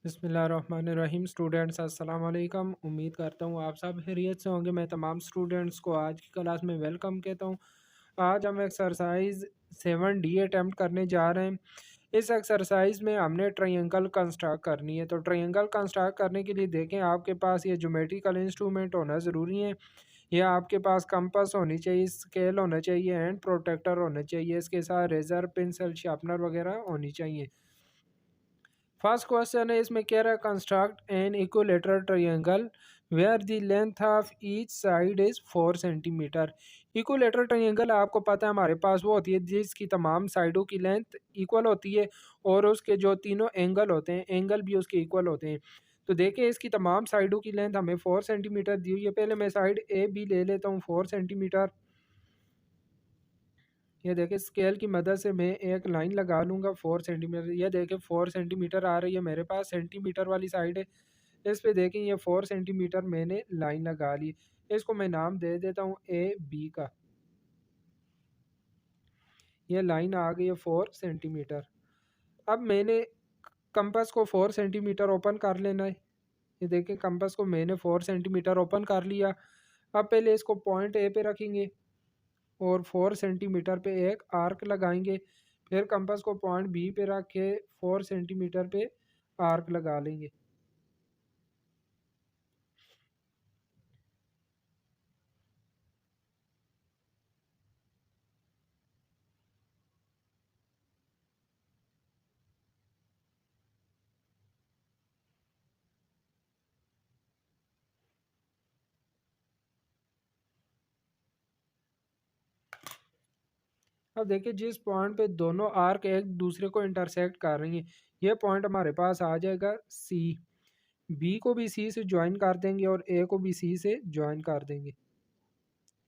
बिस्मिल्लाहिर्रहमानिर्रहीम। स्टूडेंट्स अस्सलाम वालेकुम। उम्मीद करता हूँ आप सब खैरियत से होंगे। मैं तमाम स्टूडेंट्स को आज की क्लास में वेलकम कहता हूँ। आज हम एक्सरसाइज 7D अटैम्प्ट करने जा रहे हैं। इस एक्सरसाइज में हमने ट्रायंगल कंस्ट्रक्ट करनी है। तो ट्रायंगल कंस्ट्रक्ट करने के लिए देखें, आपके पास ये ज्योमेट्रिकल इंस्ट्रूमेंट होना ज़रूरी है। या आपके पास कंपास होनी चाहिए, स्केल होना चाहिए एंड प्रोटेक्टर होना चाहिए। इसके साथ रेजर, पेंसिल, शार्पनर वगैरह होनी चाहिए। फर्स्ट क्वेश्चन है, इसमें कह रहा है construct an equilateral triangle where the length of each side is 4 centimetre. Equilateral triangle आपको पता है हमारे पास वो होती है जिसकी तमाम साइडों की लेंथ इक्वल होती है और उसके जो तीनों एंगल होते हैं, एंगल भी उसके इक्वल होते हैं। तो देखिए, इसकी तमाम साइडों की लेंथ हमें 4 सेंटीमीटर दी हुई है। पहले मैं साइड ए बी ले लेता हूँ 4 सेंटीमीटर। ये देखिए, स्केल की मदद से मैं एक लाइन लगा लूँगा 4 सेंटीमीटर। ये देखिए 4 सेंटीमीटर आ रही है मेरे पास, सेंटीमीटर वाली साइड है। इस पे देखें, ये 4 सेंटीमीटर मैंने लाइन लगा ली। इसको मैं नाम दे देता हूँ ए बी का। ये लाइन आ गई है 4 सेंटीमीटर। अब मैंने कंपास को 4 सेंटीमीटर ओपन कर लेना है। ये देखिए, कंपास को मैंने 4 सेंटीमीटर ओपन कर लिया। अब पहले इसको पॉइंट ए पे रखेंगे और 4 सेंटीमीटर पे एक आर्क लगाएंगे। फिर कंपास को पॉइंट बी पे रख के 4 सेंटीमीटर पे आर्क लगा लेंगे। अब देखिए, जिस पॉइंट पे दोनों आर्क एक दूसरे को इंटरसेक्ट कर रही हैं, ये पॉइंट हमारे पास आ जाएगा सी। बी को भी सी से ज्वाइन कर देंगे और ए को भी सी से ज्वाइन कर देंगे।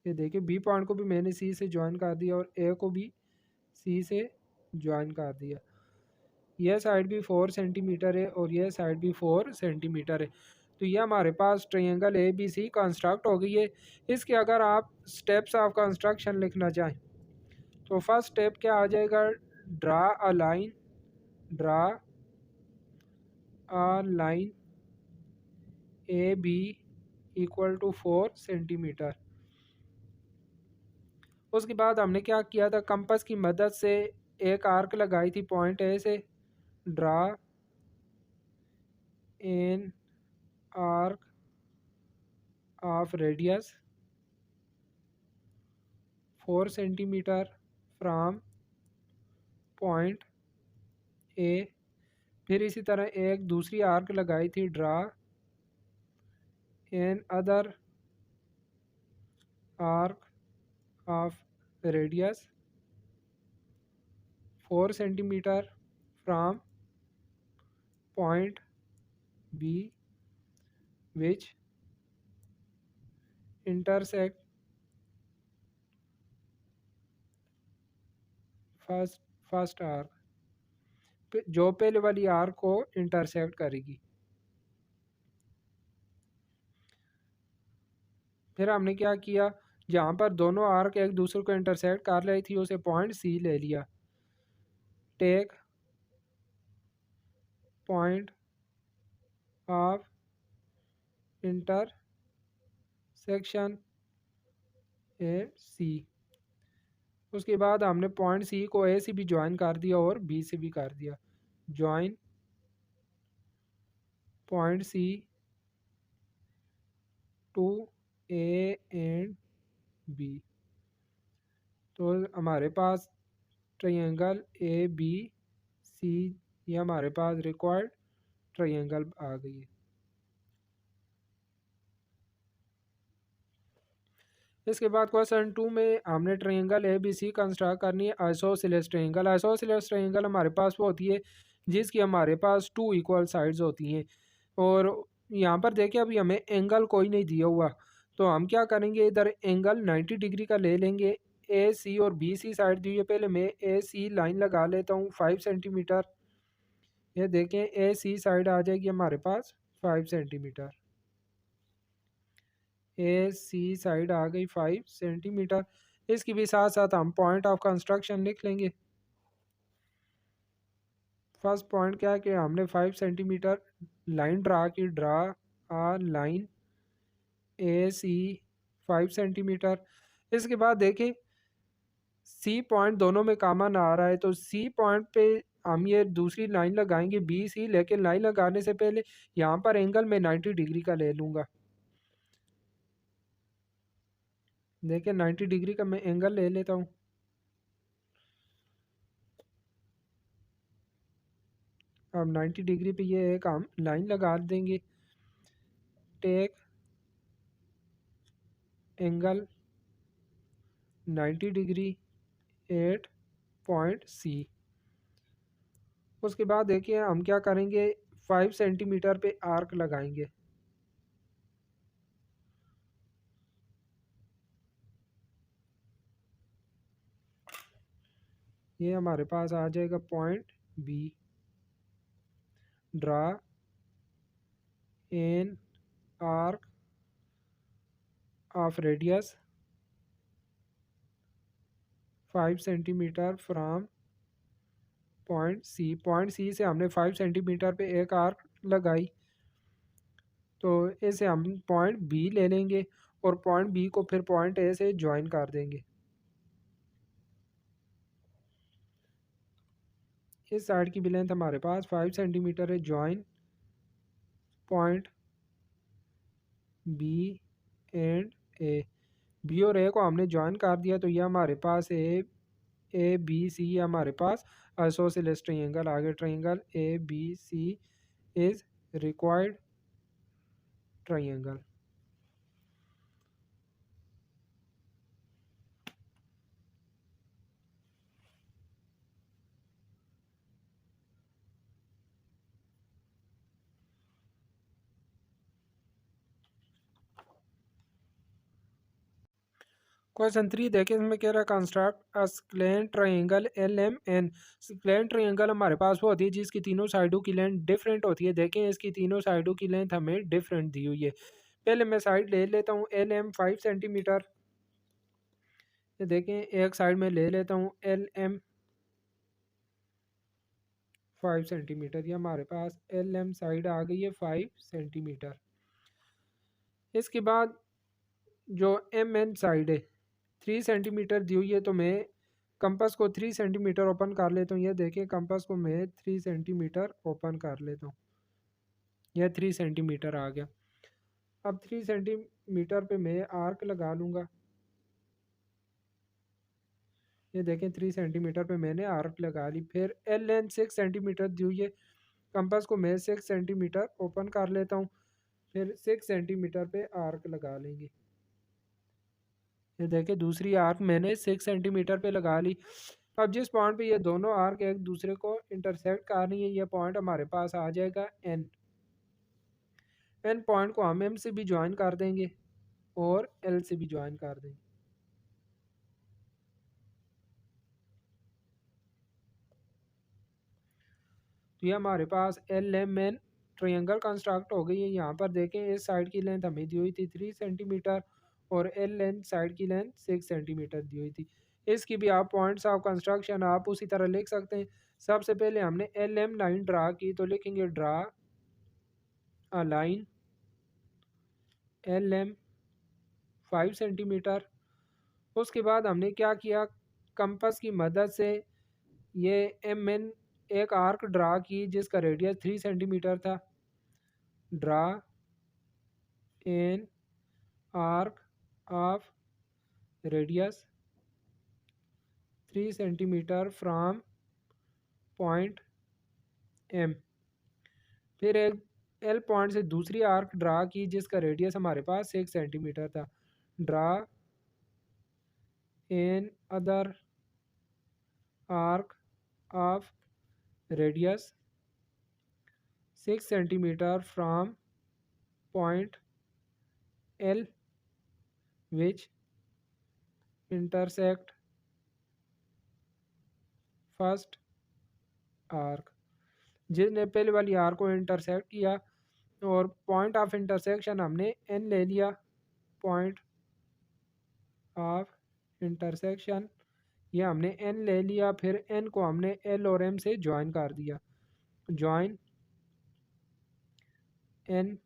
ये देखिए, बी पॉइंट को भी मैंने सी से ज्वाइन कर दिया और ए को भी सी से ज्वाइन कर दिया। यह साइड भी 4 सेंटीमीटर है और यह साइड भी 4 सेंटीमीटर है। तो ये हमारे पास triangle A B C construct हो गई है। इसके अगर आप स्टेप्स ऑफ कंस्ट्रक्शन लिखना चाहें तो फर्स्ट स्टेप क्या आ जाएगा, draw a line, draw a line A B equal to 4 centimetre. उसके बाद हमने क्या किया था, कंपास की मदद से एक आर्क लगाई थी पॉइंट ए से। Draw an arc of radius 4 centimetre from point A. फिर इसी तरह एक दूसरी आर्क लगाई थी, draw an other arc of radius 4 centimetre from point B which intersect first first arc, जो पहले वाली आर्क को इंटरसेक्ट करेगी। फिर हमने क्या किया, जहाँ पर दोनों आर्क एक दूसरे को इंटरसेक्ट कर रही थी उसे पॉइंट सी ले लिया। Take point of intersection A C. उसके बाद हमने पॉइंट सी को ए से भी ज्वाइन कर दिया और बी से भी कर दिया। Join point C to A and B. तो हमारे पास ट्रायंगल ए बी सी, ये हमारे पास रिक्वायर्ड ट्रायंगल आ गई है। इसके बाद क्वेश्चन 2 में हमने triangle A B C construct करनी है। आइसोसेलेस ट्रायंगल, आइसोसेलेस ट्रायंगल हमारे पास वो होती है जिसकी हमारे पास 2 इक्वल साइड्स होती हैं। और यहाँ पर देखिए, अभी हमें एंगल कोई नहीं दिया हुआ, तो हम क्या करेंगे, इधर एंगल 90 डिग्री का ले लेंगे। ए सी और बी सी साइड दी हुई है, पहले मैं ए सी लाइन लगा लेता हूँ 5 सेंटीमीटर। ये देखें, ए सी साइड आ जाएगी हमारे पास 5 सेंटीमीटर। ए सी साइड आ गई 5 सेंटीमीटर। इसकी भी साथ साथ हम पॉइंट ऑफ कंस्ट्रक्शन लिख लेंगे। फर्स्ट पॉइंट क्या है कि हमने 5 सेंटीमीटर लाइन ड्रा की, ड्रा आ लाइन ए सी 5 सेंटीमीटर। इसके बाद देखें सी पॉइंट दोनों में कॉमन आ रहा है, तो सी पॉइंट पे हम ये दूसरी लाइन लगाएंगे बी सी, लेकिन लाइन लगाने से पहले यहाँ पर एंगल मैं 90 डिग्री का ले लूँगा। देखिए 90 डिग्री का मैं एंगल ले लेता हूँ। अब 90 डिग्री पे ये एक हम लाइन लगा देंगे, take angle 90 degree at point C. उसके बाद देखिए हम क्या करेंगे, 5 सेंटीमीटर पे आर्क लगाएंगे। ये हमारे पास आ जाएगा point B. Draw an arc of radius 5 centimetre from point C. Point C से हमने 5 सेंटीमीटर पे एक आर्क लगाई, तो इसे हम पॉइंट बी ले लेंगे और पॉइंट बी को फिर पॉइंट ए से ज्वाइन कर देंगे। इस साइड की भी लेंथ हमारे पास 5 सेंटीमीटर है, join point B and A. B और ए को हमने ज्वाइन कर दिया, तो ये हमारे पास ए बी सी हमारे पास आइसोसेलेस ट्रायंगल आ गया। Triangle A B C is required triangle. Question 3 देखें, इसमें कह रहा है construct a scalene triangle L M N. Scalene triangle हमारे पास वो होती है जिसकी तीनों साइडों की लेंथ डिफरेंट होती है। देखें इसकी तीनों साइडों की लेंथ हमें डिफरेंट दी हुई है। पहले मैं साइड ले लेता हूँ एल एम 5 सेंटीमीटर। ये देखें एक साइड में ले लेता हूँ एल एम 5 सेंटीमीटर। ये हमारे पास एल एम साइड आ गई है 5 सेंटीमीटर। इसके बाद जो एम एन साइड है 3 सेंटीमीटर दी हुई है, तो मैं कंपास को 3 सेंटीमीटर ओपन कर लेता हूँ। ये देखिए कंपास को मैं 3 सेंटीमीटर ओपन कर लेता हूँ। यह 3 सेंटीमीटर आ गया। अब 3 सेंटीमीटर पे मैं आर्क लगा लूँगा। ये देखें 3 सेंटीमीटर पे मैंने आर्क लगा ली। फिर एल लेंथ 6 सेंटीमीटर दी हुई है, कंपास को मैं 6 सेंटीमीटर ओपन कर लेता हूँ। फिर 6 सेंटीमीटर पे आर्क लगा लेंगे। ये देखिए दूसरी आर्क मैंने 6 सेंटीमीटर पे लगा ली। अब जिस पॉइंट पे ये दोनों आर्क एक दूसरे को इंटरसेक्ट कर रही है, ये पॉइंट हमारे पास आ जाएगा एन। एन पॉइंट को हम एम से भी ज्वाइन कर देंगे और एल से भी ज्वाइन कर देंगे। तो ये हमारे पास L M N triangle construct हो गई है। यहाँ पर देखें इस साइड की लेंथ हमें दी हुई थी 3 सेंटीमीटर और एल लेंथ साइड की लेंथ 6 सेंटीमीटर दी हुई थी। इसकी भी आप पॉइंट्स ऑफ कंस्ट्रक्शन आप उसी तरह लिख सकते हैं। सबसे पहले हमने एल एम लाइन ड्रा की, तो लिखेंगे draw a line L M 5 centimetre. उसके बाद हमने क्या किया, कंपास की मदद से ये एम एन एक आर्क ड्रा की जिसका रेडियस 3 सेंटीमीटर था। Draw an arc of radius 3 centimetre from point M. फिर एक एल पॉइंट से दूसरी आर्क ड्रा की जिसका रेडियस हमारे पास 6 सेंटीमीटर था। Draw an other arc of radius 6 centimetre from point L which intersect first arc. जिसने पहले वाली आर्क को इंटरसेक्ट किया और पॉइंट ऑफ इंटरसेक्शन हमने एन ले लिया। पॉइंट ऑफ इंटरसेक्शन ये हमने एन ले लिया, फिर एन को हमने एल और एम से ज्वाइन कर दिया। Join N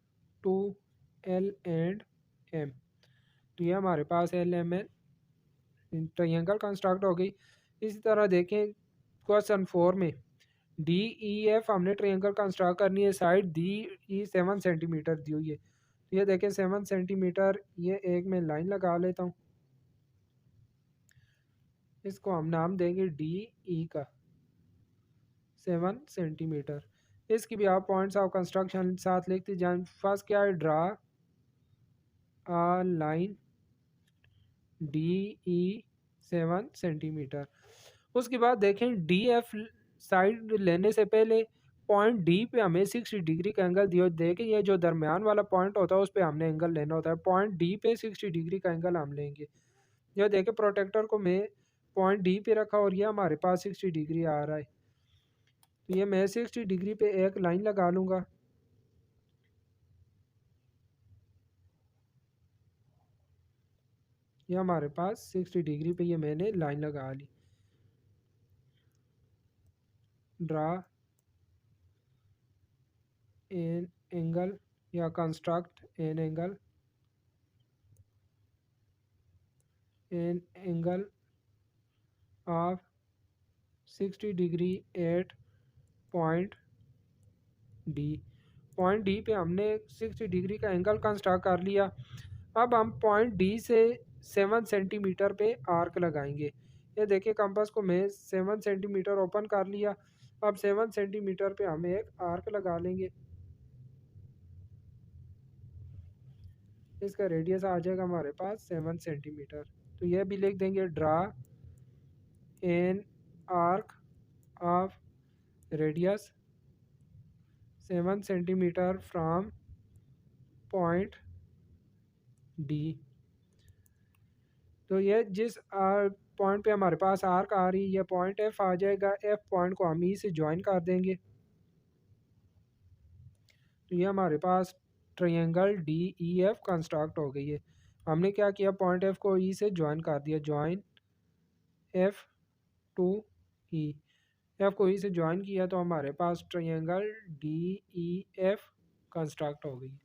to L and M. तो ये हमारे पास L M N triangle construct हो गई। इसी तरह देखें क्वेश्चन 4 में डी ई एफ हमने ट्रायंगल कंस्ट्रक्ट करनी है, साइड डी ई 7 सेंटीमीटर दी हुई है। तो ये देखें 7 सेंटीमीटर, ये एक में लाइन लगा लेता हूँ, इसको हम नाम देंगे डी ई का 7 सेंटीमीटर। इसकी भी आप पॉइंट्स ऑफ कंस्ट्रक्शन साथ लिखते जाएं। फर्स्ट क्या है, draw a line DE 7 centimetre. उसके बाद देखें डी एफ साइड लेने से पहले पॉइंट डी पे हमें 60 डिग्री का एंगल दिया। देखें ये जो दरमियान वाला पॉइंट होता है उस पर हमने एंगल लेना होता है। पॉइंट डी पे 60 डिग्री का एंगल हम लेंगे। यह देखें प्रोटेक्टर को मैं पॉइंट डी पे रखा और ये हमारे पास 60 डिग्री आ रहा है। तो ये मैं 60 डिग्री पे एक लाइन लगा लूँगा। ये हमारे पास 60 डिग्री पे ये मैंने लाइन लगा ली। ड्रा एन एंगल या construct an angle of 60 degree at point D. Point D पे हमने 60 डिग्री का एंगल कंस्ट्रक्ट कर लिया। अब हम पॉइंट डी से 7 सेंटीमीटर पे आर्क लगाएंगे। ये देखिए कंपास को मैं 7 सेंटीमीटर ओपन कर लिया। अब 7 सेंटीमीटर पे हम एक आर्क लगा लेंगे। इसका रेडियस आ जाएगा हमारे पास 7 सेंटीमीटर। तो यह भी लिख देंगे, draw an arc of radius 7 centimetre from point D. तो ये जिस पॉइंट पे हमारे पास आर्क आ रही है, ये पॉइंट एफ आ जाएगा। एफ पॉइंट को हम ई से ज्वाइन कर देंगे। तो ये हमारे पास triangle D E F construct हो गई है। हमने क्या किया, पॉइंट एफ को ई से ज्वाइन कर दिया। Join F to E, F को ई से ज्वाइन किया तो हमारे पास triangle D E F construct हो गई।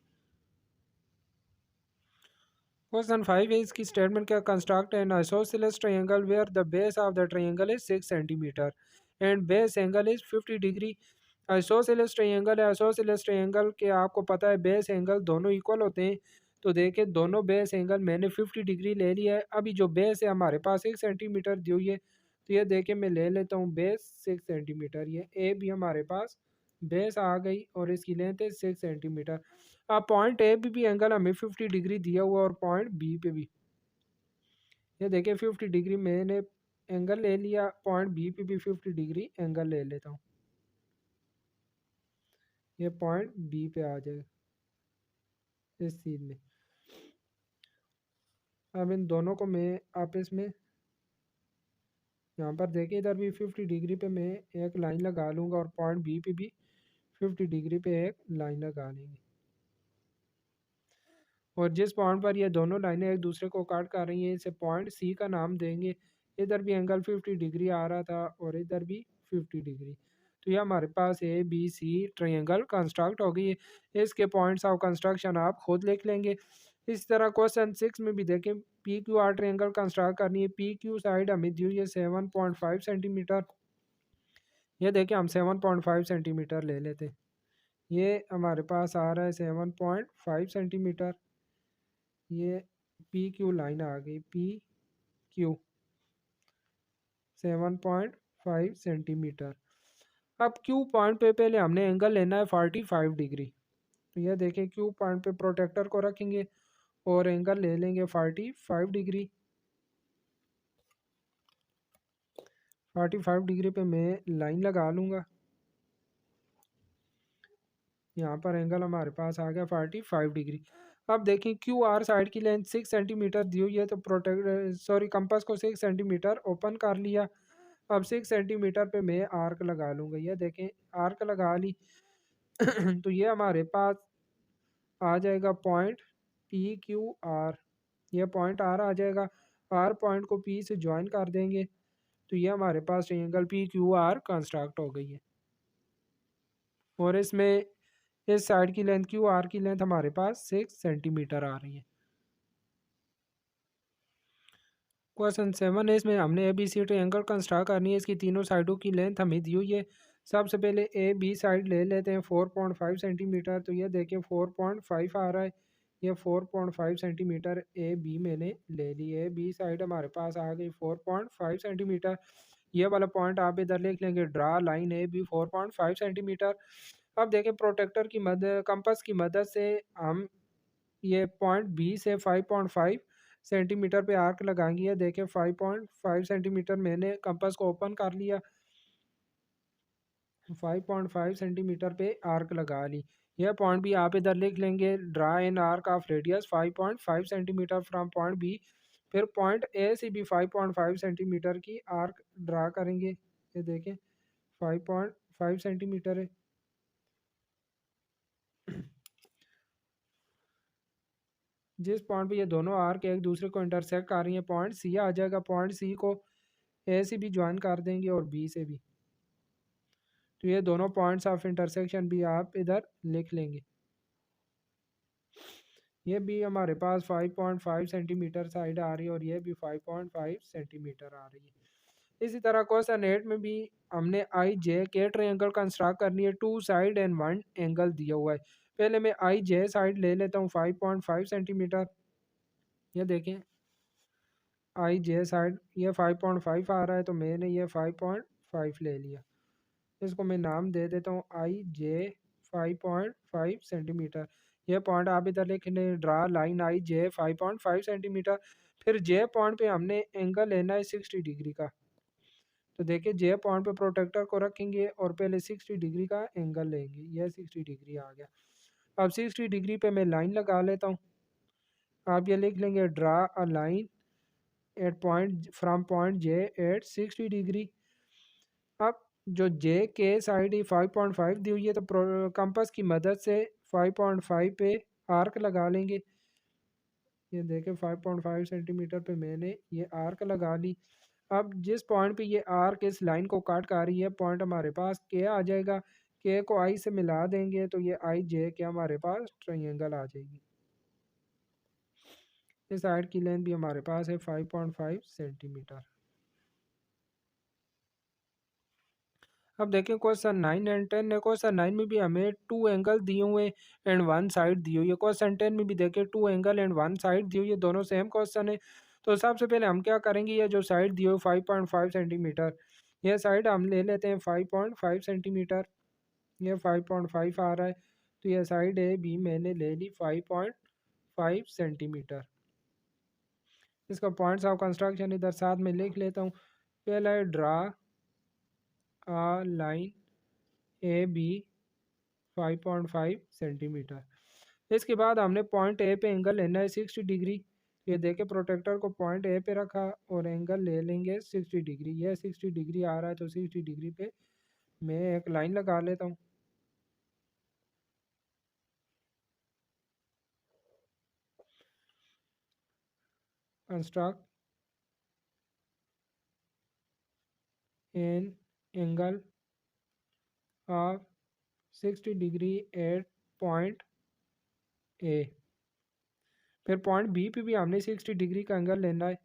क्वेश्चन 5 है, इसकी स्टेटमेंट क्या, construct an isosceles triangle where the base of the triangle is 6 centimetre and base angle is 50 degree. Isosceles triangle है। आइसोसेलेस ट्रायंगल के आपको पता है बेस एंगल दोनों इक्वल होते हैं। तो देखिए दोनों बेस एंगल मैंने 50 डिग्री ले लिया है। अभी जो बेस है हमारे पास 6 सेंटीमीटर दी हुई है। तो ये देखिए मैं ले लेता हूँ बेस 6 सेंटीमीटर। ये ए भी हमारे पास बेस आ गई और इसकी लेंथ है 6 सेंटीमीटर। अब पॉइंट ए भी एंगल हमें 50 डिग्री दिया हुआ और पॉइंट बी पे भी ये देखिए 50 डिग्री मैंने एंगल ले लिया। पॉइंट बी पे भी 50 डिग्री एंगल ले लेता हूँ। ये पॉइंट बी पे आ जाएगा इस चीज में। अब इन दोनों को मैं आपस में यहाँ पर देखिए इधर भी 50 डिग्री पे मैं एक लाइन लगा लूँगा और पॉइंट बी पे भी 50 डिग्री पे एक लाइन लगा लेंगे। और जिस पॉइंट पर ये दोनों लाइनें एक दूसरे को काट कर रही हैं इसे पॉइंट सी का नाम देंगे। इधर भी एंगल 50 डिग्री आ रहा था और इधर भी 50 डिग्री। तो ये हमारे पास A B C triangle construct हो गई है। इसके पॉइंट्स ऑफ कंस्ट्रक्शन आप खुद लिख लेंगे। इस तरह क्वेश्चन 6 में भी देखें P Q are triangle construct करनी है। पी क्यू साइड हमें दी हुई है 7.5 सेंटीमीटर। ये देखें हम 7.5 सेंटीमीटर ले लेते हैं। ये हमारे पास आ रहा है 7.5 सेंटीमीटर। ये पी क्यू लाइन आ गई, पी क्यू 7.5 सेंटीमीटर। अब क्यू पॉइंट पे पहले हमने एंगल लेना है 45 डिग्री। तो यह देखें क्यू पॉइंट पे प्रोटेक्टर को रखेंगे और एंगल ले लेंगे 45 डिग्री। 45 डिग्री पे मैं लाइन लगा लूँगा। यहाँ पर एंगल हमारे पास आ गया 45 डिग्री। अब देखें क्यू आर साइड की लेंथ 6 सेंटीमीटर दी हुई है तो कंपास को 6 सेंटीमीटर ओपन कर लिया। अब 6 सेंटीमीटर पे मैं आर्क लगा लूँगा। ये देखें आर्क लगा ली। तो ये हमारे पास आ जाएगा पॉइंट पी क्यू आर। ये पॉइंट आर आ जाएगा। आर पॉइंट को पी से ज्वाइन कर देंगे। तो ये हमारे पास triangle P Q R construct हो गई है। और इसमें इस साइड की लेंथ क्यू आर की लेंथ हमारे पास 6 सेंटीमीटर आ रही है। क्वेश्चन 7 है, इसमें हमने A B C triangle construct करनी है। इसकी तीनों साइडों की लेंथ हमें दी हुई है। सबसे पहले ए बी साइड ले लेते हैं 4.5 सेंटीमीटर। तो ये देखिए 4.5 आ रहा है। ये 4.5 सेंटीमीटर ए बी मैंने ले ली है। बी साइड हमारे पास आ गई 4.5 सेंटीमीटर। ये वाला पॉइंट आप इधर लिख लेंगे, draw line A B 4.5 centimetre. अब देखिए प्रोटेक्टर की मदद, कंपास की मदद से हम ये पॉइंट बी से 5.5 सेंटीमीटर पे आर्क लगाएंगे। ये देखिए 5.5 सेंटीमीटर मैंने कंपास को ओपन कर लिया। 5.5 सेंटीमीटर पे आर्क लगा ली। यह पॉइंट भी आप इधर लिख लेंगे, draw an arc of radius 5.5 centimetre from point B. फिर पॉइंट ए से भी 5.5 सेंटीमीटर की आर्क ड्रा करेंगे। ये देखें 5.5 सेंटीमीटर है। जिस पॉइंट पे ये दोनों आर्क एक दूसरे को इंटरसेक्ट कर रही हैं, पॉइंट सी आ जाएगा। पॉइंट सी को ए से भी ज्वाइन कर देंगे और बी से भी। तो ये दोनों पॉइंट्स ऑफ इंटरसेक्शन भी आप इधर लिख लेंगे। ये भी हमारे पास 5.5 सेंटीमीटर साइड आ रही है और ये भी 5.5 सेंटीमीटर आ रही है। इसी तरह क्वेश्चन 8 में भी हमने आई जे के ट्रायंगल कंस्ट्रक्ट करनी है। 2 साइड एंड 1 एंगल दिया हुआ है। पहले मैं आई जे साइड ले लेता हूँ 5.5 सेंटीमीटर। ये देखें आई जे साइड ये 5.5 आ रहा है, तो मैंने ये 5.5 ले लिया। इसको मैं नाम दे देता हूँ आई जे 5.5 सेंटीमीटर। ये पॉइंट आप इधर लिख लें, ड्रा लाइन आई जे 5.5 सेंटीमीटर। फिर जे पॉइंट पे हमने एंगल लेना है 60 डिग्री का। तो देखिए जे पॉइंट पे प्रोटेक्टर को रखेंगे और पहले 60 डिग्री का एंगल लेंगे। यह 60 डिग्री आ गया। अब 60 डिग्री पे मैं लाइन लगा लेता हूँ। आप ये लिख लेंगे, draw a line at point from point J at 60 degree. अब जो जे के साइड ही 5.5 दी हुई है, तो कंपास की मदद से 5.5 पे आर्क लगा लेंगे। ये देखें 5.5 सेंटीमीटर पे मैंने ये आर्क लगा ली। अब जिस पॉइंट पे ये आर्क इस लाइन को काट कर रही है, पॉइंट हमारे पास के आ जाएगा। के को आई से मिला देंगे तो ये आई जे के हमारे पास ट्रायंगल आ जाएगी। इस साइड की लेंथ भी हमारे पास है 5.5 सेंटीमीटर। अब देखें क्वेश्चन 9 एंड 10 है। क्वेश्चन 9 में भी हमें 2 एंगल दिए हुए एंड 1 साइड दी हुई है। क्वेश्चन 10 में भी देखें 2 एंगल एंड 1 साइड दी हुई है। दोनों सेम क्वेश्चन है। तो सबसे पहले हम क्या करेंगे, ये जो साइड दी हुई 5.5 सेंटीमीटर, यह साइड हम ले लेते हैं 5.5 सेंटीमीटर। ये 5.5 आ रहा है, तो यह साइड है भी मैंने ले ली 5.5 सेंटीमीटर। इसका पॉइंट्स ऑफ कंस्ट्रक्शन इधर साथ में लिख लेता हूँ। पहला है, draw a line A B 5.5 centimetre. इसके बाद हमने पॉइंट ए पे एंगल लेना है 60 डिग्री। ये देखे प्रोटेक्टर को पॉइंट ए पे रखा और एंगल ले लेंगे 60 डिग्री। ये 60 डिग्री आ रहा है, तो 60 डिग्री पे मैं एक लाइन लगा लेता हूँ। Construct an angle of 60 degree at point A. फिर पॉइंट बी पे भी हमने 60 डिग्री का एंगल लेना है।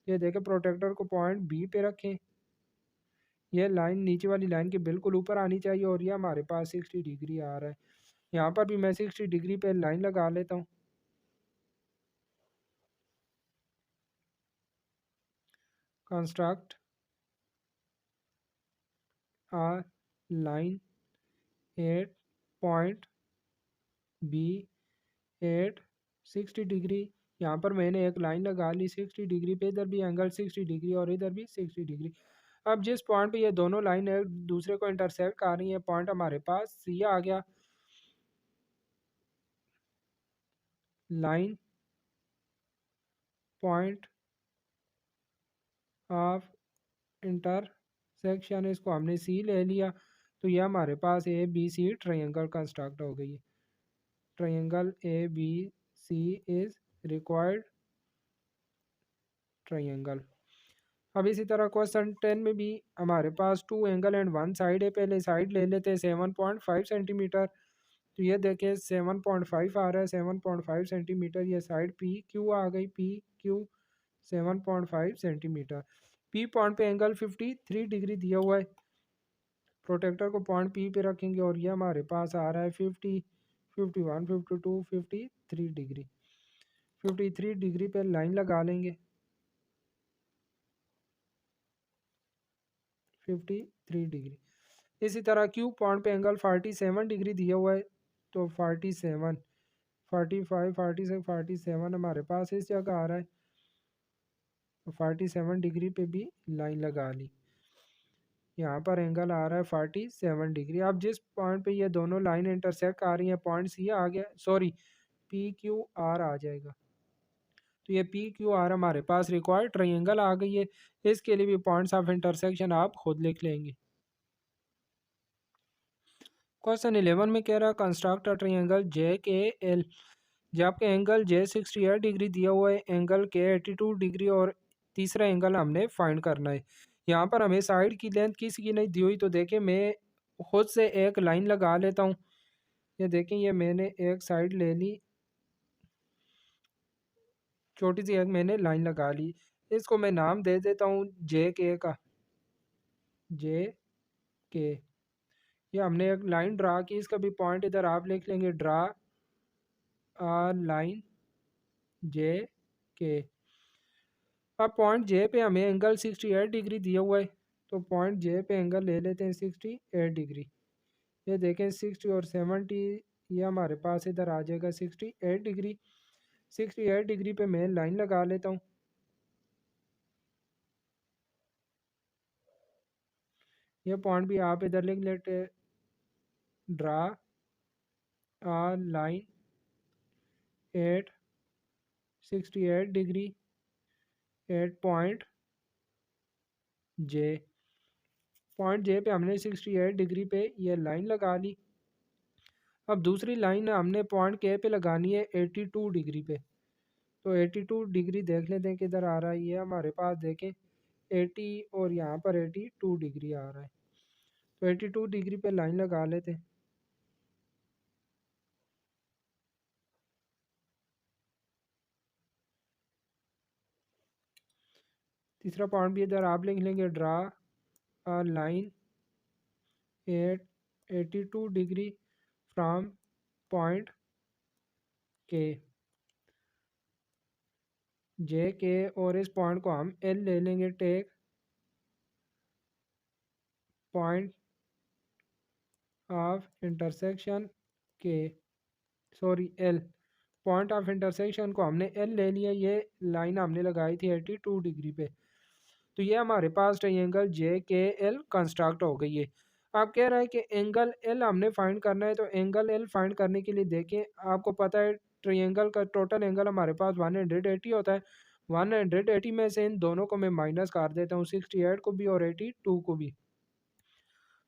ये देखें प्रोटेक्टर को पॉइंट बी पे रखें। यह लाइन नीचे वाली लाइन के बिल्कुल ऊपर आनी चाहिए और ये हमारे पास 60 डिग्री आ रहा है। यहाँ पर भी मैं 60 डिग्री पे लाइन लगा लेता हूँ। Construct a line at point B at 60 degree. यहाँ पर मैंने एक लाइन लगा ली 60 डिग्री पे। इधर भी एंगल 60 डिग्री और इधर भी 60 डिग्री। अब जिस पॉइंट पे ये दोनों लाइन एक दूसरे को इंटरसेक्ट कर रही है, पॉइंट हमारे पास सी आ गया। लाइन पॉइंट ऑफ इंटरसेक्शन, इसको हमने सी ले लिया। तो यह हमारे पास A B C triangle construct हो गई है। Triangle A B C is required triangle. अब इसी तरह क्वेश्चन 10 में भी हमारे पास two angle and one side है। पहले साइड ले लेते हैं 7.5 सेंटीमीटर। तो ये देखिए 7.5 आ रहा है, 7.5 सेंटीमीटर। ये साइड पी क्यू आ गई, P Q 7.5 centimetre. P point पे एंगल 53 डिग्री दिया हुआ है। प्रोटेक्टर को पॉइंट पी पे रखेंगे और ये हमारे पास आ रहा है 50, 51, 52, 53 डिग्री। 53 डिग्री पे लाइन लगा लेंगे। 53 डिग्री। इसी तरह क्यू पॉइंट पे एंगल 47 डिग्री दिया हुआ है। तो 47, 45, 46, 47 हमारे पास इस जगह आ रहा है। तो 47 डिग्री पे भी लाइन लगा ली। यहाँ पर एंगल आ रहा है 47 डिग्री। अब जिस पॉइंट पे ये दोनों लाइन इंटरसेक्ट आ रही हैं, पॉइंट सी आ गया, सॉरी पी क्यू आर आ जाएगा। तो ये पी क्यू आर हमारे पास रिक्वायर्ड ट्रायंगल आ गई है। इसके लिए भी पॉइंट्स ऑफ इंटरसेक्शन आप खुद लिख लेंगे। क्वेश्चन 11 में कह रहा है कंस्ट्रक्ट अ ट्रायंगल जे के एल। जब आपके एंगल जे 68 डिग्री दिया हुआ है, एंगल के 82 डिग्री और तीसरा एंगल हमने फाइंड करना है। यहाँ पर हमें साइड की लेंथ किसी की नहीं दी हुई, तो देखें मैं खुद से एक लाइन लगा लेता हूँ। ये देखें, ये मैंने एक साइड ले ली, छोटी सी एक मैंने लाइन लगा ली। इसको मैं नाम दे देता हूँ जे के का, जे के। ये हमने एक लाइन ड्रा की, इसका भी पॉइंट इधर आप लिख लेंगे, ड्रा लाइन जे के। अब पॉइंट जे पे हमें एंगल 68 डिग्री दिया हुआ है, तो पॉइंट जे पे एंगल ले लेते हैं 68 डिग्री। ये देखें 60 और 70, ये हमारे पास इधर आ जाएगा 68 डिग्री। 68 डिग्री पे मैं लाइन लगा लेता हूँ। ये पॉइंट भी आप इधर लिख लेते, draw line at 68 degree at point J. Point J पे हमने 68 डिग्री पे ये लाइन लगा ली। अब दूसरी लाइन हमने पॉइंट के पे लगानी है 82 डिग्री पे। तो 82 डिग्री देख लेते हैं किधर आ रहा है। ये हमारे पास देखें 80 और यहाँ पर 82 डिग्री आ रहा है। तो 82 डिग्री पे लाइन लगा लेते हैं। तीसरा पॉइंट भी इधर आप लिख लेंगे, draw line eight 82 degree from point के, जे के, और इस पॉइंट को हम एल ले लेंगे। टेक पॉइंट ऑफ इंटरसेक्शन के, sorry L. Point of intersection को हमने एल ले लिया। ये लाइन हमने लगाई थी 82 डिग्री पे। तो ये हमारे पास ट्रायंगल जे के एल कंस्ट्रक्ट हो गई है। आप कह रहा है कि एंगल एल हमने फाइंड करना है। तो एंगल एल फाइंड करने के लिए देखें, आपको पता है ट्रायंगल का टोटल एंगल हमारे पास 180 होता है। 180 में से इन दोनों को मैं माइनस कर देता हूँ, 68 को भी और 82 को भी।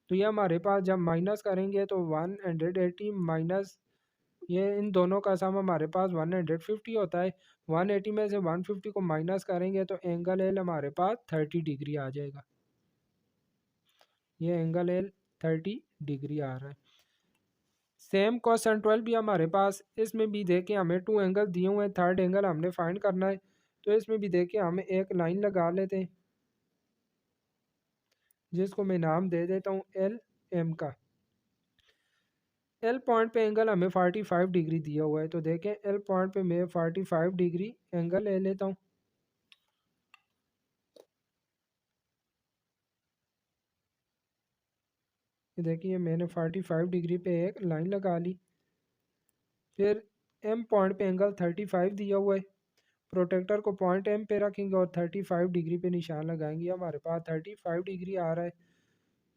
तो ये हमारे पास जब माइनस करेंगे तो 180 माइनस ये इन दोनों का सम हमारे पास 150 होता है। 180 में से 150 को माइनस करेंगे तो एंगल एल हमारे पास 30 डिग्री आ जाएगा। ये एंगल एल 30 डिग्री आ रहा है। सेम क्वेश्चन 12 भी हमारे पास, इसमें भी देखें हमें टू एंगल दिए हुए हैं, थर्ड एंगल हमने फाइंड करना है। तो इसमें भी देखें हमें एक लाइन लगा लेते हैं, जिसको मैं नाम दे देता हूँ एल एम का। एल पॉइंट पे एंगल हमें 45 डिग्री दिया हुआ है। तो देखें एल पॉइंट पे मैं 45 डिग्री एंगल ले लेता हूँ। ये देखिए मैंने 45 डिग्री पे एक लाइन लगा ली। फिर एम पॉइंट पे एंगल 35 दिया हुआ है। प्रोटेक्टर को पॉइंट एम पे रखेंगे और 35 डिग्री पे निशान लगाएंगे। हमारे पास 35 डिग्री आ रहा है।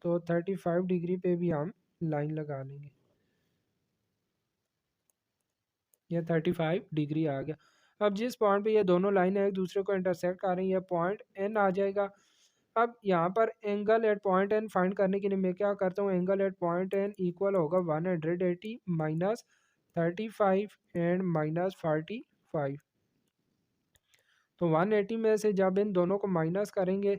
तो 35 डिग्री पे भी हम लाइन लगा लेंगे। यह 35 डिग्री आ गया। अब जिस पॉइंट पे ये दोनों लाइन एक दूसरे को इंटरसेक्ट कर रही है, पॉइंट एन आ जाएगा। अब यहाँ पर angle at point N find करने के लिए मैं क्या करता हूँ, angle at point N equal होगा 180 माइनस 35 एंड माइनस 45। तो 180 में से जब इन दोनों को माइनस करेंगे,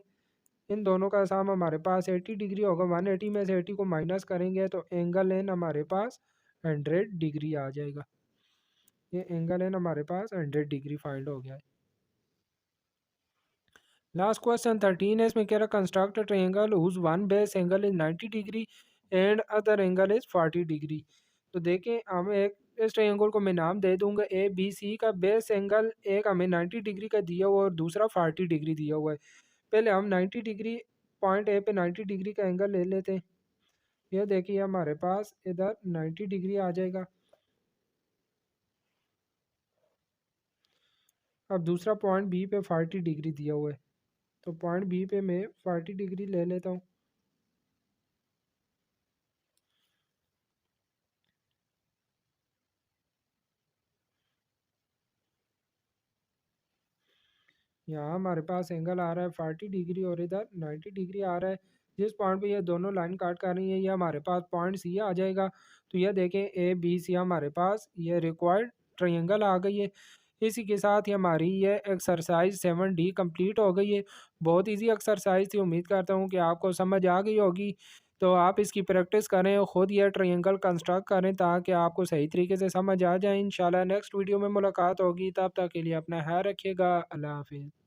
इन दोनों का सम हमारे पास 80 डिग्री होगा। 180 में से 80 को माइनस करेंगे तो एंगल एन हमारे पास 100 डिग्री आ जाएगा। ये एंगल एन हमारे पास 100 डिग्री फाइंड हो गया है। लास्ट क्वेश्चन 13 है, इसमें कह रहा construct triangle whose one base angle is 90 degree and other angle is 40 degree. तो देखें, हम एक इस ट्रायंगल को मैं नाम दे दूंगा ए बी सी का बेस एंगल एक हमें 90 डिग्री का दिया हुआ है और दूसरा 40 डिग्री दिया हुआ है। पहले हम 90 डिग्री पॉइंट ए पे 90 डिग्री का एंगल ले लेते हैं। यह देखिए हमारे पास इधर 90 डिग्री आ जाएगा। अब दूसरा पॉइंट बी पे 40 डिग्री दिया हुआ है, तो पॉइंट बी पे मैं 40 डिग्री ले लेता हूँ। यहाँ हमारे पास एंगल आ रहा है 40 डिग्री और इधर 90 डिग्री आ रहा है। जिस पॉइंट पे ये दोनों लाइन काट कर रही है ये हमारे पास पॉइंट सी आ जाएगा। तो ये देखें ए बी सी हमारे पास ये रिक्वायर्ड ट्रायंगल आ गई है। इसी के साथ ही हमारी ये एक्सरसाइज 7D कंप्लीट हो गई है। बहुत इजी एक्सरसाइज थी, उम्मीद करता हूँ कि आपको समझ आ गई होगी। तो आप इसकी प्रैक्टिस करें और ख़ुद ये ट्रायंगल कंस्ट्रक्ट करें ताकि आपको सही तरीके से समझ आ जाए। इंशाल्लाह नेक्स्ट वीडियो में मुलाकात होगी, तब तक के लिए अपना ख्याल रखिएगा। अल्लाह हाफिज़।